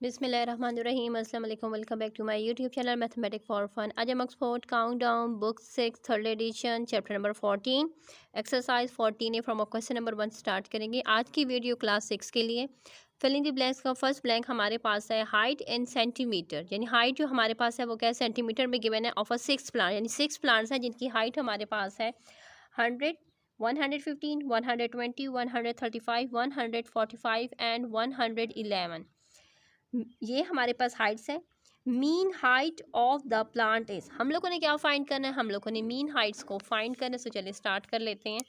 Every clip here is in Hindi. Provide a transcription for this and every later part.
बिस्मिल्लाहिर्रहमानिर्रहीम अस्सलाम वालेकुम। Welcome back to my YouTube channel mathematic for fun. आज हम Oxford countdown book 6 third edition chapter number 14 exercise 14 from question number 1 start करेंगे। आज की वीडियो क्लास 6 के लिए फिलिंग द ब्लैंक्स का फर्स्ट ब्लैंक हमारे पास है हाइट इन सेंटीमीटर, यानी हाइट जो हमारे पास है वो क्या है, सेंटीमीटर में गिवन है ऑफ अ 6 प्लांट, यानी 6 प्लांट्स हैं जिनकी हाइट हमारे पास है 100 115 120 135 145 एंड 111। ये हमारे पास हाइट्स है। Mean height of the plant is, हम लोगों ने क्या फाइंड करना है, हम लोगों ने मीन हाइट्स को फाइंड करना है। सो चलिए स्टार्ट कर लेते हैं।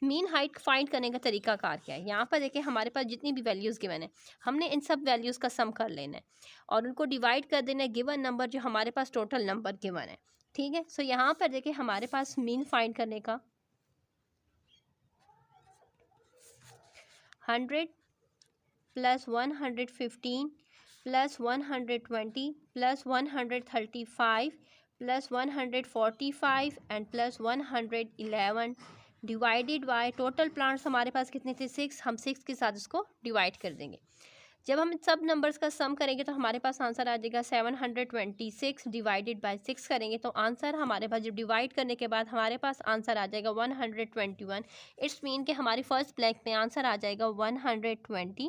मीन हाइट फाइंड करने का तरीका कार क्या है। यहाँ पर देखिए हमारे पास जितनी भी वैल्यूज़ गिवन है हमने इन सब वैल्यूज़ का सम कर लेना है और उनको डिवाइड कर देना है गिवन नंबर जो हमारे पास टोटल नंबर गिवन है। ठीक है, सो यहाँ पर देखिए हमारे पास मीन फाइंड करने का 100 plus 115 plus 120 plus 135 plus 145 and plus 111 divided by total plants हमारे पास कितने थे 6। हम 6 के साथ इसको डिवाइड कर देंगे। जब हम सब नंबर्स का सम करेंगे तो हमारे पास आंसर आ जाएगा 726 डिवाइडेड बाय 6 करेंगे तो आंसर हमारे पास जब डिवाइड करने के बाद हमारे पास आंसर आ जाएगा 121। इट्स मीन कि हमारी फर्स्ट ब्लैंक में आंसर आ जाएगा 121।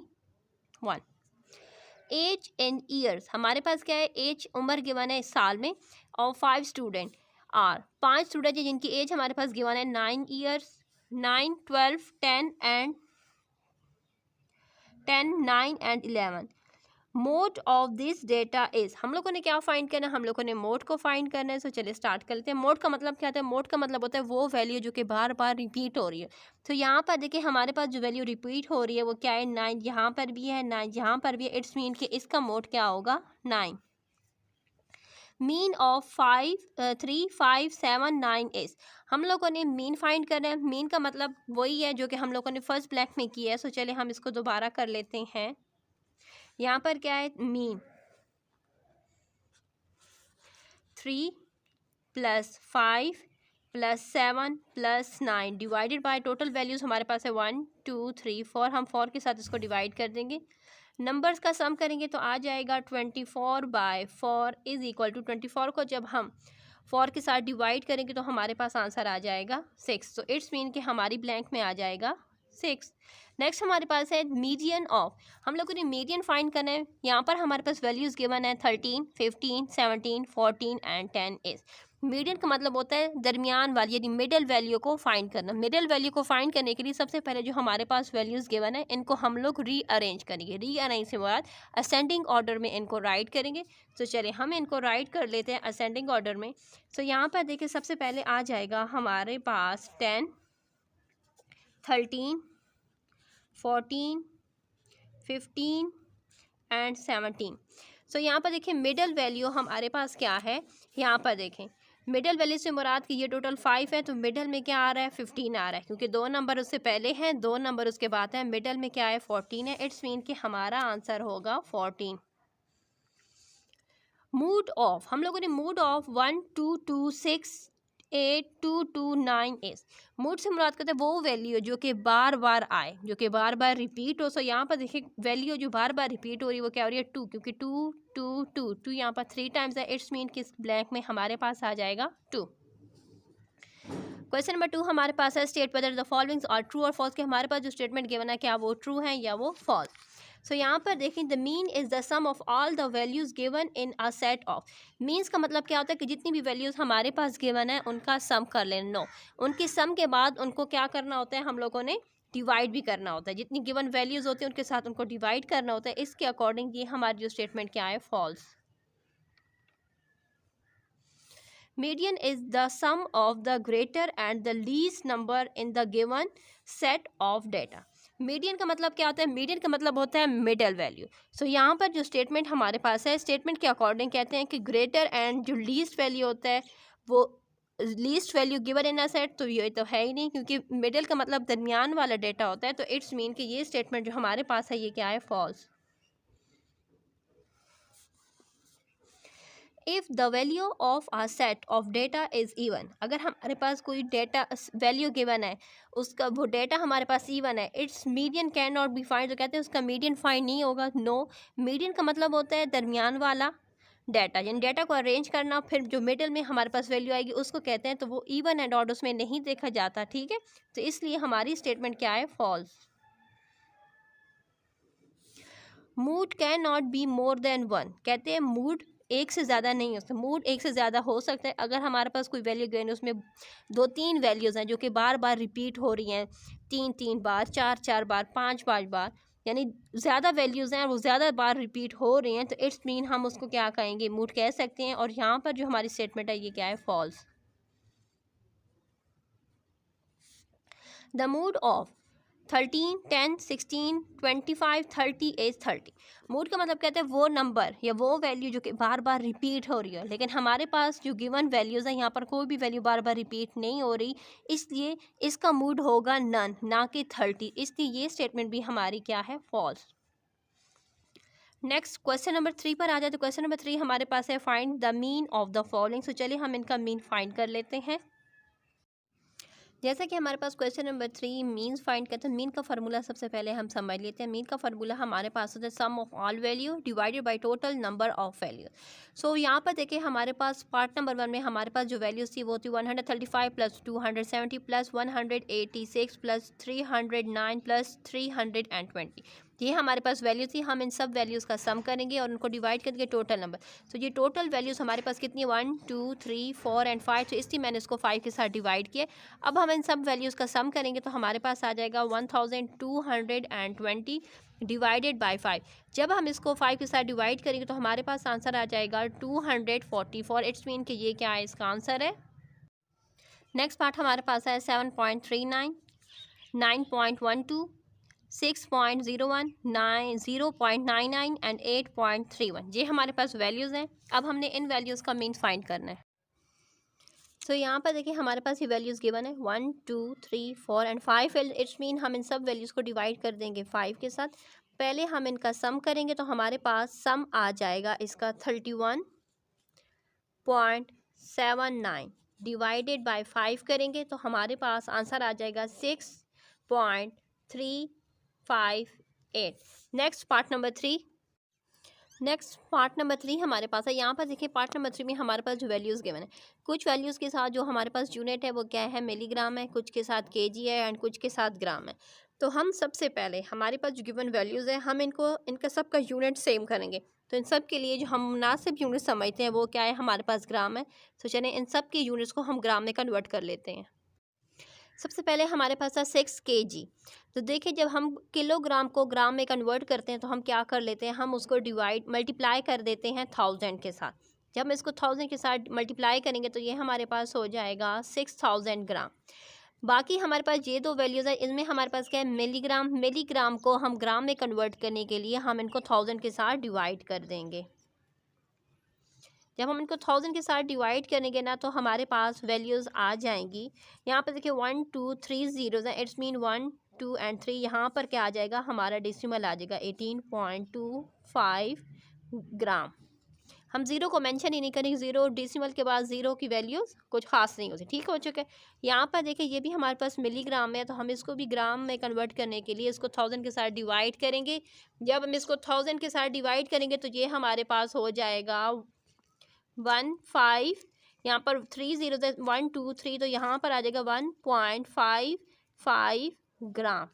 एज इन ईयर्स, हमारे पास क्या है, एज उम्र गिवन है इस साल में और 5 स्टूडेंट आर, 5 स्टूडेंट है जिनकी एज हमारे पास गिवन है 9 years, 9 12 10 and 10 9 and 11। Mode of this data is, हम लोगों ने क्या फाइंड करना है, हम लोगों ने मोड को फाइंड करना है। सो चलिए स्टार्ट कर लेते हैं। मोड का मतलब क्या होता है, मोड का मतलब होता है वो वैल्यू जो कि बार बार रिपीट हो रही है। तो यहाँ पर देखिए हमारे पास जो वैल्यू रिपीट हो रही है वो क्या है, 9 यहाँ पर भी है, 9 यहाँ पर भी है। इट्स मीन कि इसका मोड क्या होगा, 9। मीन ऑफ 3 5 7 9 इज, हम लोगों ने मीन फाइंड करना है। मीन का मतलब वही है जो कि हम लोगों ने फर्स्ट ब्लैंक में किया है। सो चलिए हम इसको दोबारा कर लेते हैं। यहाँ पर क्या है, mean 3 plus 5 plus 7 plus 9 divided by total values हमारे पास है 1 2 3 4। हम 4 के साथ इसको डिवाइड कर देंगे। नंबर्स का सम करेंगे तो आ जाएगा 24/4 इज़ इक्वल टू 24 को जब हम 4 के साथ डिवाइड करेंगे तो हमारे पास आंसर आ जाएगा 6। तो इट्स मीन कि हमारी ब्लैंक में आ जाएगा 6। नेक्स्ट हमारे पास है मीडियन ऑफ, हम लोगों ने मीडियन फाइंड करना है। यहाँ पर हमारे पास वैल्यूज़ गिवन है 13 15 17 14 एंड 10 इज। मीडियन का मतलब होता है दरमियान वाली, यानी मिडिल वैल्यू को फाइंड करना। मिडिल वैल्यू को फाइंड करने के लिए सबसे पहले जो हमारे पास वैल्यूज़ गिवन है इनको हम लोग रीअरेंज करेंगे। रीअरेंज से बाद असेंडिंग ऑर्डर में इनको राइट करेंगे। तो चलिए हम इनको राइट कर लेते हैं असेंडिंग ऑर्डर में। तो यहाँ पर देखिए सबसे पहले आ जाएगा हमारे पास 10 13 14 15 एंड 17। सो यहाँ पर देखें मिडल वैल्यू हमारे पास क्या है, यहाँ पर देखें मिडल वैल्यू से मुराद की ये टोटल 5 है तो मिडल में क्या आ रहा है 15 आ रहा है, क्योंकि 2 नंबर उससे पहले हैं 2 नंबर उसके बाद है। मिडल में क्या है 14 है। इट्स मीन कि हमारा आंसर होगा 14। मूड ऑफ, हम लोगों ने मूड ऑफ 1 2 2 6 8 2 2 9 इज। मूड से मुराद करते हैं वो वैल्यू जो कि बार बार आए, जो कि बार बार रिपीट हो। सो यहाँ पर देखिए वैल्यू जो बार बार रिपीट हो रही है वो क्या हो रही है 2, क्योंकि 2 2 2 2 यहाँ पर 3 टाइम्स है। इट्स मीन कि इस ब्लैंक में हमारे पास आ जाएगा 2। क्वेश्चन नंबर 2 हमारे पास है state whether the followings are true और फॉल्स, के हमारे पास जो स्टेटमेंट गिवन है क्या वो ट्रू है या वो फॉल्स। सो यहाँ पर देखें the mean is the sum of all the values given in a set of. Means का मतलब क्या होता है कि जितनी भी वैल्यूज़ हमारे पास गिवन है उनका सम कर लेना। नो, उनकी सम के बाद उनको क्या करना होता है, हम लोगों ने डिवाइड भी करना होता है। जितनी गिवन वैल्यूज़ होती हैं उनके साथ उनको डिवाइड करना होता है। इसके अकॉर्डिंग ये हमारी जो स्टेटमेंट क्या है, false. Median is the sum of the greater and the least number in the given set of data. Median का मतलब क्या होता है, मीडियन का मतलब होता है मिडल वैल्यू। सो यहाँ पर जो स्टेटमेंट हमारे पास है, स्टेटमेंट के अकॉर्डिंग कहते हैं कि ग्रेटर एंड जो लीस्ट वैल्यू होता है वो least value given in a set, तो ये तो है ही नहीं, क्योंकि मिडल का मतलब दरमियान वाला डेटा होता है। तो इट्स मीन कि ये स्टेटमेंट जो हमारे पास है ये क्या है, false. If the value of a set of data is even, अगर हमारे पास कोई डेटा वैल्यू गिवन है, उसका वो डेटा हमारे पास इवन है, it's median can not B find, तो कहते हैं उसका मीडियन फाइंड नहीं होगा। नो, मीडियन का मतलब होता है दरमियान वाला डाटा, यानी डाटा को अरेंज करना, फिर जो मिडिल में हमारे पास वैल्यू आएगी उसको कहते हैं, तो वो इवन एंड ऑड उसमें नहीं देखा जाता। ठीक है, तो इसलिए हमारी स्टेटमेंट क्या है, false. Mode can not be more than one, कहते हैं मूड एक से ज़्यादा नहीं हो सकता। मूड एक से ज़्यादा हो सकता है अगर हमारे पास कोई वैल्यू गिवन है, उसमें 2-3 वैल्यूज़ हैं जो कि बार बार रिपीट हो रही हैं, 3-3 बार, 4-4 बार, 5-5 बार, यानी ज़्यादा वैल्यूज़ हैं और वो ज़्यादा बार रिपीट हो रही हैं, तो इट्स मीन हम उसको क्या कहेंगे, मूड कह सकते हैं। और यहाँ पर जो हमारी स्टेटमेंट है ये क्या है, false. The mode of 13, 10, 16, 25, 30 is 30। Mode का मतलब कहते हैं वो नंबर या वो वैल्यू जो कि बार बार रिपीट हो रही है, लेकिन हमारे पास जो गिवन वैल्यूज़ हैं यहाँ पर कोई भी वैल्यू बार बार रिपीट नहीं हो रही, इसलिए इसका मूड होगा नन, ना कि 30, इसलिए ये स्टेटमेंट भी हमारी क्या है, फॉल्स। नेक्स्ट क्वेश्चन नंबर 3 पर आ जाए, तो क्वेश्चन नंबर 3 हमारे पास है find the mean of the following. So चलिए हम इनका मीन फाइंड कर लेते हैं। जैसा कि हमारे पास क्वेश्चन नंबर 3 मीन्स फाइंड करते हैं, मीन का फार्मूला सबसे पहले हम समझ लेते हैं। मीन का फार्मूला हमारे पास होता है sum of all value divided by total number of value. So यहाँ पर देखिए हमारे पास पार्ट नंबर 1 में हमारे पास जो वैल्यूज थी वो थी 135 प्लस 270 प्लस 186 प्लस 309 प्लस 320। ये हमारे पास वैल्यू थी। हम इन सब वैल्यूज़ का सम करेंगे और उनको डिवाइड करके टोटल नंबर। तो ये टोटल वैल्यूज़ हमारे पास कितनी है, 1 2 3 4 एंड 5, तो इसलिए मैंने इसको 5 के साथ डिवाइड किया। अब हम इन सब वैल्यूज़ का सम करेंगे तो हमारे पास आ जाएगा 1220 डिवाइडेड बाय 5। जब हम इसको 5 के साथ डिवाइड करेंगे तो हमारे पास आंसर आ जाएगा 244। इट्स मीन कि ये क्या है, इसका आंसर है। नेक्स्ट पार्ट हमारे पास है 7.39, 9.12, 6.01, 0.99 एंड 8.31। ये हमारे पास वैल्यूज़ हैं। अब हमने इन वैल्यूज़ का मीन फाइंड करना है। तो यहाँ पर देखिए हमारे पास ये वैल्यूज़ गिवन है 1 2 3 4 एंड 5। इट्स मीन हम इन सब वैल्यूज़ को डिवाइड कर देंगे 5 के साथ। पहले हम इनका सम करेंगे तो हमारे पास सम आ जाएगा इसका 31.79 डिवाइडेड बाय 5 करेंगे तो हमारे पास आंसर आ जाएगा 6.358। Next part number 3। Next part number 3 हमारे पास है। यहाँ पर देखिए पार्ट नंबर 3 में हमारे पास जो वैल्यूज़ गिवन है, कुछ वैल्यूज़ के साथ जो हमारे पास यूनिट है वो क्या है, मिलीग्राम है, कुछ के साथ केजी है एंड कुछ के साथ ग्राम है। तो हम सबसे पहले हमारे पास जो गिवन वैल्यूज़ है हम इनका सब का यूनिट सेम करेंगे। तो इन सब के लिए जो हम मुनासिब यूनिट समझते हैं वो क्या है, हमारे पास ग्राम है। तो चलिए इन सब के यूनिट्स को हम ग्राम में कन्वर्ट कर लेते हैं। सबसे पहले हमारे पास था 6 kg। तो देखिए जब हम किलोग्राम को ग्राम में कन्वर्ट करते हैं तो हम क्या कर लेते हैं, हम उसको मल्टीप्लाई कर देते हैं 1000 के साथ। जब हम इसको 1000 के साथ मल्टीप्लाई करेंगे तो ये हमारे पास हो जाएगा 6000 ग्राम। बाकी हमारे पास ये दो वैल्यूज़ है, इनमें हमारे पास क्या है, मिलीग्राम। मिलीग्राम को हम ग्राम में कन्वर्ट करने के लिए हम इनको 1000 के साथ डिवाइड कर देंगे। जब हम इनको 1000 के साथ डिवाइड करेंगे ना तो हमारे पास वैल्यूज़ आ जाएंगी। यहाँ पर देखिए 1 2 3 ज़ीरोज़ हैं, इट्स मीन 1 2 एंड 3। यहाँ पर क्या आ जाएगा, हमारा डेसिमल आ जाएगा 18.25 ग्राम। हम ज़ीरो को मेंशन ही नहीं करेंगे, ज़ीरो डेसिमल के बाद ज़ीरो की वैल्यूज़ कुछ खास नहीं होती। ठीक हो चुके हैं। यहाँ पर देखिए ये भी हमारे पास मिलीग्राम है, तो हम इसको भी ग्राम में कन्वर्ट करने के लिए इसको 1000 के साथ डिवाइड करेंगे। जब हम इसको 1000 के साथ डिवाइड करेंगे तो ये हमारे पास हो जाएगा 15। यहाँ पर 3 ज़ीरो 1 2 3, तो यहाँ पर आ जाएगा 1.55 ग्राम।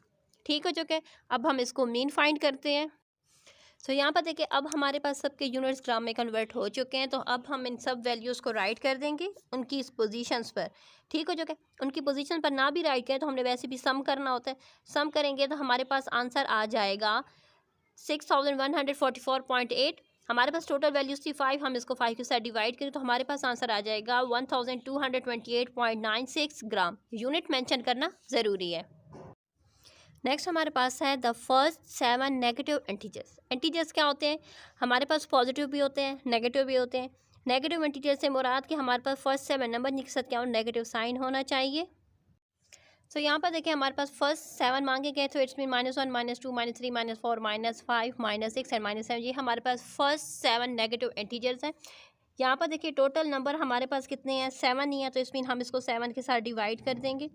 ठीक हो चुके हैं। अब हम इसको मीन फाइंड करते हैं। तो यहाँ पर देखिए अब हमारे पास सबके यूनिट्स ग्राम में कन्वर्ट हो चुके हैं। तो अब हम इन सब वैल्यूज़ को राइट कर देंगे उनकी इस पोजीशंस पर। ठीक हो चुके हैं। उनकी पोजीशन पर ना भी राइट करें तो हमने वैसे भी सम करना होता है। सम करेंगे तो हमारे पास आंसर आ जाएगा 6144.8। हमारे पास टोटल वैल्यूज़ थी 5, हम इसको 5 के साथ डिवाइड करें तो हमारे पास आंसर आ जाएगा 1228.96 ग्राम। यूनिट मेंशन करना ज़रूरी है। नेक्स्ट हमारे पास है the first 7 negative integers. Integers क्या होते हैं, हमारे पास पॉजिटिव भी होते हैं, नेगेटिव भी होते हैं। नेगेटिव इंटीजर से मुराद कि हमारे पास फर्स्ट 7 नंबर के साथ क्या हो, नेगेटिव साइन होना चाहिए। तो यहाँ पर देखिए हमारे पास फर्स्ट 7 मांगे गए, तो इट्स मीन -1 -2 -3 -4 -5 -6 एंड -7। ये हमारे पास फर्स्ट 7 नेगेटिव इंटीजर्स हैं। यहाँ पर देखिए टोटल नंबर हमारे पास कितने हैं, 7 ही है, तो इसमें हम इसको 7 के साथ डिवाइड कर देंगे।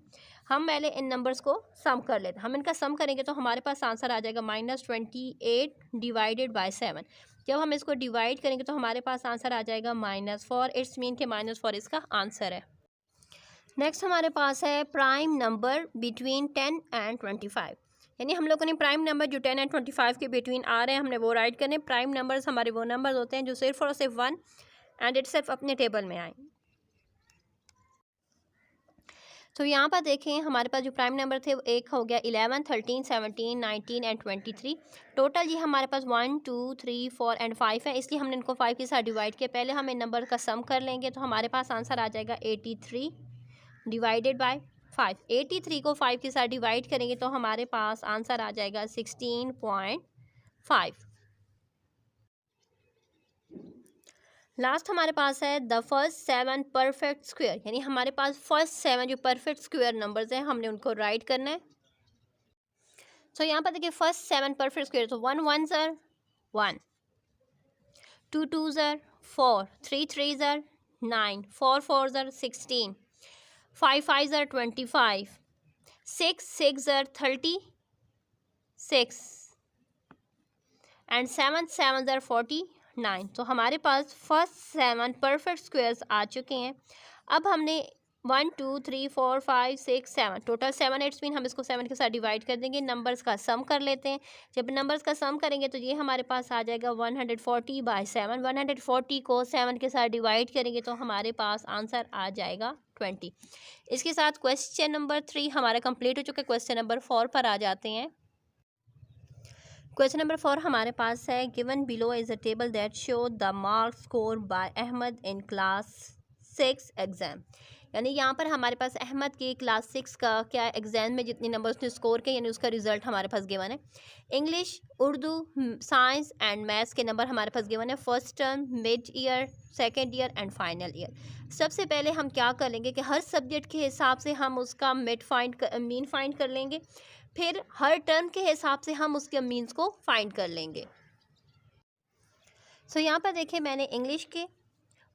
हम पहले इन नंबर्स को सम कर लेते हैं। हम इनका सम करेंगे तो हमारे पास आंसर आ जाएगा -28 डिवाइडेड बाय 7। जब हम इसको डिवाइड करेंगे तो हमारे पास आंसर आ जाएगा -4। इट्स मीन के -4 इसका आंसर है। नेक्स्ट हमारे पास है प्राइम नंबर बिटवीन 10 एंड 25। यानी हम लोगों ने प्राइम नंबर जो 10 एंड 25 के बिटवीन आ रहे हैं हमने वो राइट करने। प्राइम नंबर्स हमारे वो नंबर्स होते हैं जो सिर्फ और सिर्फ 1 एंड इट सिर्फ अपने टेबल में आए। तो यहाँ पर देखें हमारे पास जो प्राइम नंबर थे वो एक हो गया 11, 13, 17, 19 एंड 23। टोटल ये हमारे पास 1, 2, 3, 4 एंड 5 है, इसलिए हमने इनको 5 के साथ डिवाइड किया। पहले हम इन नंबर का सम कर लेंगे तो हमारे पास आंसर आ जाएगा 83 डिवाइडेड बाय 5। 83 को 5 के साथ डिवाइड करेंगे तो हमारे पास आंसर आ जाएगा 16.5। लास्ट हमारे पास है द फर्स्ट 7 परफेक्ट स्क्वायर, यानी हमारे पास फर्स्ट 7 जो परफेक्ट स्क्वायर नंबर्स हैं हमने उनको राइट करना है। तो यहाँ पर देखिए फर्स्ट 7 परफेक्ट स्क्वायर, तो 1 1 ज़र 1, 2 2 ज़र 4, 3 3 ज़र 9, 4 4 ज़र 16, 5 5 ज़र 25, 6 6 ज़र 36 एंड 7 7 ज़र 49। तो हमारे पास फर्स्ट 7 परफेक्ट स्क्वायर्स आ चुके हैं। अब हमने 1 2 3 4 5 6 7 टोटल 7 एट्स मीन हम इसको 7 के साथ डिवाइड कर देंगे। नंबर्स का सम कर लेते हैं। जब नंबर्स का सम करेंगे तो ये हमारे पास आ जाएगा 140 बाय 7। 140 को 7 के साथ डिवाइड करेंगे तो हमारे पास आंसर आ जाएगा 20। इसके साथ क्वेश्चन नंबर 3 हमारा कंप्लीट हो चुका है। क्वेश्चन नंबर 4 पर आ जाते हैं। क्वेश्चन नंबर 4 हमारे पास है given below is a table that show the marks score by Ahmed in class 6 exam. यानी यहाँ पर हमारे पास अहमद के क्लास 6 का क्या एग्ज़ाम में जितने नंबर उसने स्कोर किए यानी उसका रिजल्ट हमारे पास गिवन है। English, Urdu, science and maths के नंबर हमारे पास गिवन है first term, mid year, second year and final year. सबसे पहले हम क्या कर लेंगे कि हर सब्जेक्ट के हिसाब से हम उसका मीन फाइंड कर लेंगे, फिर हर टर्म के हिसाब से हम उसके मीन्स को फाइंड कर लेंगे। सो यहाँ पर देखिए मैंने इंग्लिश के,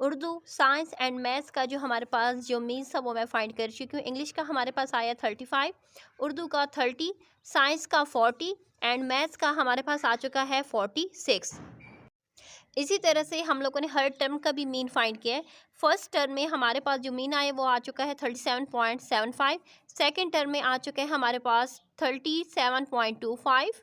उर्दू, साइंस एंड मैथ्स का जो हमारे पास जो मीन्स था वो मैं फाइंड कर चुकी हूँ। इंग्लिश का हमारे पास आया 35, उर्दू का 30, साइंस का 40 एंड मैथ्स का हमारे पास आ चुका है 46। इसी तरह से हम लोगों ने हर टर्म का भी मीन फाइंड किया है। फर्स्ट टर्म में हमारे पास जो मीन आया वो आ चुका है 37.75। सेकेंड टर्म में आ चुके हैं हमारे पास 37.25।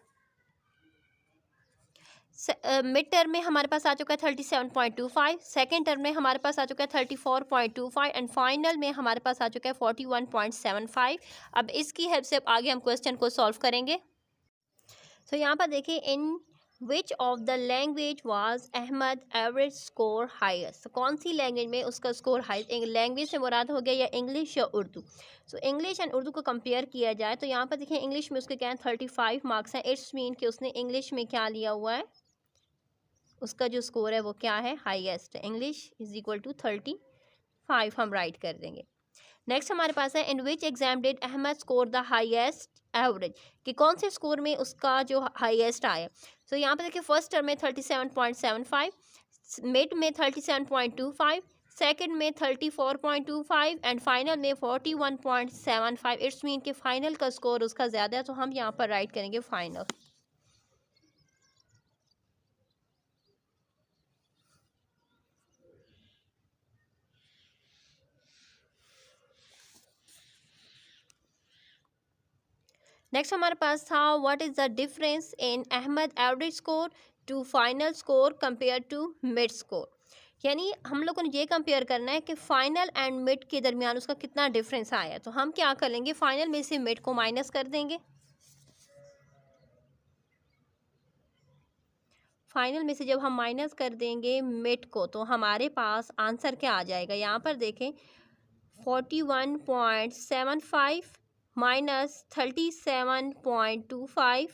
मिड टर्म में हमारे पास आ चुका है 37.25। सेकेंड टर्म में हमारे पास आ चुका है 34.25 एंड फाइनल में हमारे पास आ चुका है 41.75। अब इसकी हेल्प से आगे हम क्वेश्चन को सॉल्व करेंगे। तो यहाँ पर देखिए in which of the language was Ahmed average score highest. तो कौन सी लैंग्वेज में उसका स्कोर हाई, लैंग्वेज से मुराद हो गया या इंग्लिश या Urdu. So English and Urdu को कंपेयर किया जाए तो यहाँ पर देखिए इंग्लिश में उसके क्या है 35 मार्क्स हैं। इट्स मीन कि उसने इंग्लिश में क्या लिया हुआ है, उसका जो स्कोर है वो क्या है, हाईएस्ट है। इंग्लिश इज इक्वल टू 35 हम राइट कर देंगे। नेक्स्ट हमारे पास है in which exam did Ahmed score the highest average, कि कौन से स्कोर में उसका जो हाईएस्ट आया। तो यहाँ पे देखिए फर्स्ट टर्म में 37.75, मिड में 37.25, सेकंड में 34.25 एंड फाइनल में 41.75। इट्स मीन कि फाइनल का स्कोर उसका ज़्यादा है, तो हम यहाँ पर राइट करेंगे फाइनल। नेक्स्ट हमारे पास था what is the difference in Ahmed average score to final score compare to mid score. यानी हम लोगों ने ये कंपेयर करना है कि फाइनल एंड मिड के दरमियान उसका कितना डिफरेंस आया। तो हम क्या कर लेंगे, फाइनल में से मिड को माइनस कर देंगे। फाइनल में से जब हम माइनस कर देंगे मिड को तो हमारे पास आंसर क्या आ जाएगा, यहाँ पर देखें 41.75 माइनस 37.25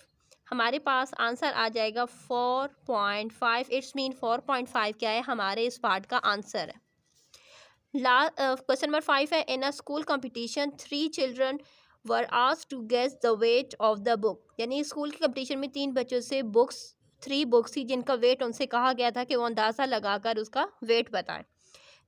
हमारे पास आंसर आ जाएगा 4.5। इट्स मीन 4.5 क्या है, हमारे इस पार्ट का आंसर है। क्वेश्चन नंबर 5 है in a school competition 3 children were asked to guess the weight of the book. यानी स्कूल के कंपटीशन में 3 बच्चों से बुक्स 3 बुक्स थी जिनका वेट उनसे कहा गया था कि वो अंदाज़ा लगाकर उसका वेट बताएं।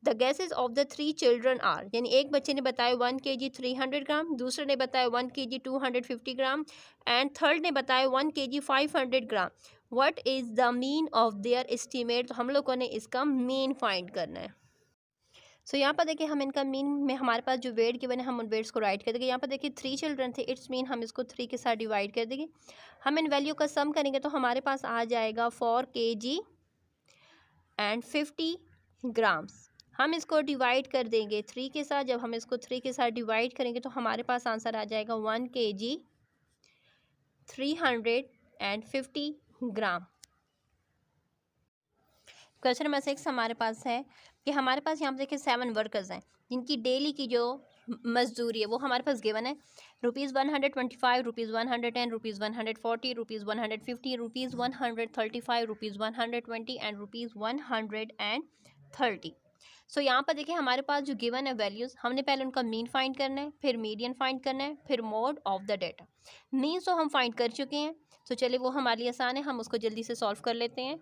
The guesses of the 3 children are, यानी एक बच्चे ने बताया 1 kg 300 ग्राम, दूसरे ने बताया 1 kg 250 ग्राम एंड थर्ड ने बताया 1 kg 500 gram. What is the mean of their estimate, तो हम लोगों ने इसका मीन फाइंड करना है। सो यहाँ पर देखिए हम इनका मीन में हमारे पास जो वेट गिवन है हम उन वेट्स को राइट कर देंगे। यहाँ पर देखिए 3 चिल्ड्रन थे, इट्स मीन हम इसको 3 के साथ डिवाइड कर देंगे। हम इन वैल्यू का सम करेंगे तो हमारे पास आ जाएगा 4 kg एंड 50 ग्राम्स। हम इसको डिवाइड कर देंगे 3 के साथ। जब हम इसको 3 के साथ डिवाइड करेंगे तो हमारे पास आंसर आ जाएगा 1 kg 350 ग्राम। क्वेश्चन नंबर 6 हमारे पास है कि हमारे पास यहाँ पर देखिए 7 वर्कर्स हैं जिनकी डेली की जो मजदूरी है वो हमारे पास गिवन है। ₹125, ₹110, ₹140, ₹150, ₹135, ₹120 एंड ₹130। सो यहाँ पर देखिए हमारे पास जो गिवन है वैल्यूज़, हमने पहले उनका मीन फाइंड करना है, फिर मीडियन फाइंड करना है, फिर mode of the data. Mean तो हम फाइंड कर चुके हैं, तो चलिए वो हमारे लिए आसान है, हम उसको जल्दी से सॉल्व कर लेते हैं।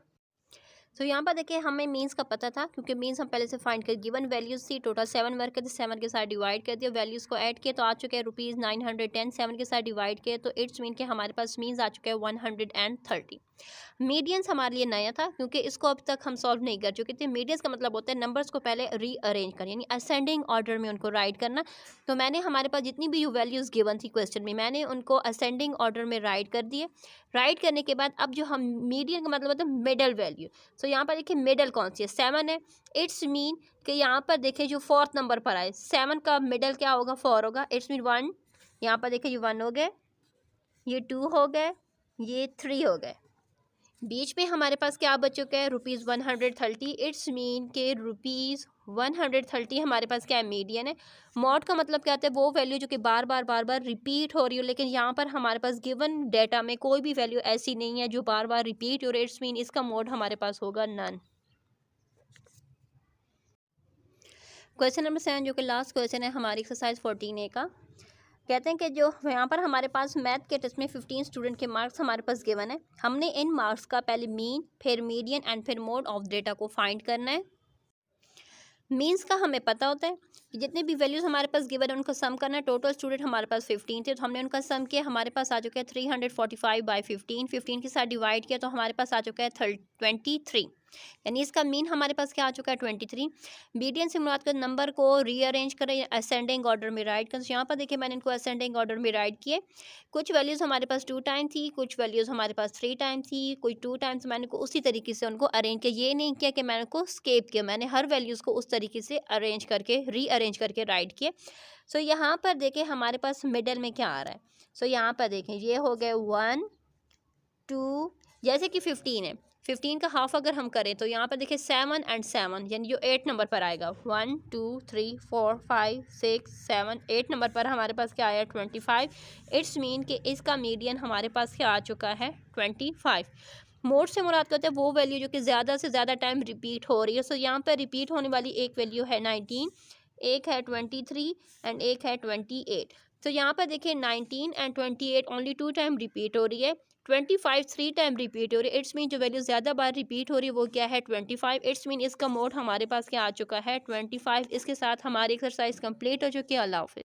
तो यहाँ पर देखिए हमें मीन्स का पता था क्योंकि मीन्स हम पहले से फाइंड कर गिवन वैल्यूज़ थी। टोटल 7 वर्क थे, 7 के साथ डिवाइड कर दिया, वैल्यूज़ को ऐड किया तो आ चुके हैं ₹910। 7 के साथ डिवाइड किए तो इट्स मीन के हमारे पास मीन्स आ चुके हैं 130। मीडियंस हमारे लिए नया था क्योंकि इसको अब तक हम सॉल्व नहीं कर चुके थे। मीडियंस का मतलब होता है नंबर्स को पहले रीअरेंज करना, यानी असेंडिंग ऑर्डर में उनको राइट करना। तो मैंने हमारे पास जितनी भी वैल्यूज़ गिवन थी क्वेश्चन में, मैंने उनको असेंडिंग ऑर्डर में राइट कर दिए। राइट करने के बाद अब जो हम मीडियन का मतलब होता है मिडल वैल्यू। सो यहाँ पर देखिए मिडल कौन सी है, 7 है। इट्स मीन कि यहाँ पर देखिए जो 4th नंबर पर आए 7 का मिडल क्या होगा, 4 होगा। इट्स मीन 1, यहाँ पर देखिए ये 1 हो गए, ये 2 हो गए, ये 3 हो गए। बीच में हमारे पास क्या बच चुका है, ₹130। इट्स मीन के ₹130 हमारे पास क्या है, मीडियन है। मॉड का मतलब क्या होता है, वो वैल्यू जो कि बार बार रिपीट हो रही हो, लेकिन यहाँ पर हमारे पास गिवन डेटा में कोई भी वैल्यू ऐसी नहीं है जो बार बार रिपीट हो रही है। इट्स मीन इसका मोड हमारे पास होगा नन। क्वेश्चन नंबर 7 जो कि लास्ट क्वेश्चन है हमारी एक्सरसाइज 14A का, कहते हैं कि जो यहाँ पर हमारे पास मैथ के टेस्ट में 15 स्टूडेंट के मार्क्स हमारे पास गिवन है। हमने इन मार्क्स का पहले मीन, फिर मीडियन एंड फिर मोड ऑफ डेटा को फाइंड करना है। मीन्स का हमें पता होता है कि जितने भी वैल्यूज़ हमारे पास गिवन है उनको सम करना है। टोटल स्टूडेंट हमारे पास 15 थे, तो हमने उनका सम किया, हमारे पास आ चुका है 345/15। 15 के साथ डिवाइड किया तो हमारे पास आ चुका है 23, यानी इसका मीन हमारे पास क्या आ चुका है 23। मीडियन से मुराद कर नंबर को रीअरेंज करें, असेंडिंग ऑर्डर में राइट करें। तो यहाँ पर देखिए मैंने इनको असेंडिंग ऑर्डर में राइट किए। कुछ वैल्यूज़ हमारे पास 2 टाइम थी, कुछ वैल्यूज़ हमारे पास 3 टाइम थी, कुछ 2 टाइम्स। मैंने को उसी तरीके से उनको अरेंज किया, ये नहीं किया कि मैंने उनको स्केप किया, मैंने हर वैल्यूज़ को उस तरीके से अरेंज करके रीअरेंज करके राइट किए। सो यहाँ पर देखें हमारे पास मिडल में क्या आ रहा है। सो यहाँ पर देखें ये हो गए 1 2, जैसे कि 15 है, 15 का हाफ अगर हम करें तो यहाँ पर देखिए 7 एंड 7, यानी जो 8 नंबर पर आएगा 1 2 3 4 5 6 7, 8 नंबर पर हमारे पास क्या आया 25। इट्स मीन कि इसका मीडियन हमारे पास क्या आ चुका है 25। मोड से मुराद करते हैं वो वैल्यू जो कि ज़्यादा से ज़्यादा टाइम रिपीट हो रही है। सो यहाँ पर रिपीट होने वाली एक वैल्यू है 19, एक है 23 एंड एक है 28। तो यहाँ पर देखिए 19 एंड 28 ओनली 2 टाइम रिपीट हो रही है, 25 3 टाइम रिपीट हो रही है। इट्स मीन जो वैल्यू ज़्यादा बार रिपीट हो रही है वो क्या है 25। इट्स मीन इसका मोड हमारे पास क्या आ चुका है 25। इसके साथ हमारी एक्सरसाइज कंप्लीट हो चुकी है। अल्लाह हाफ़िज़।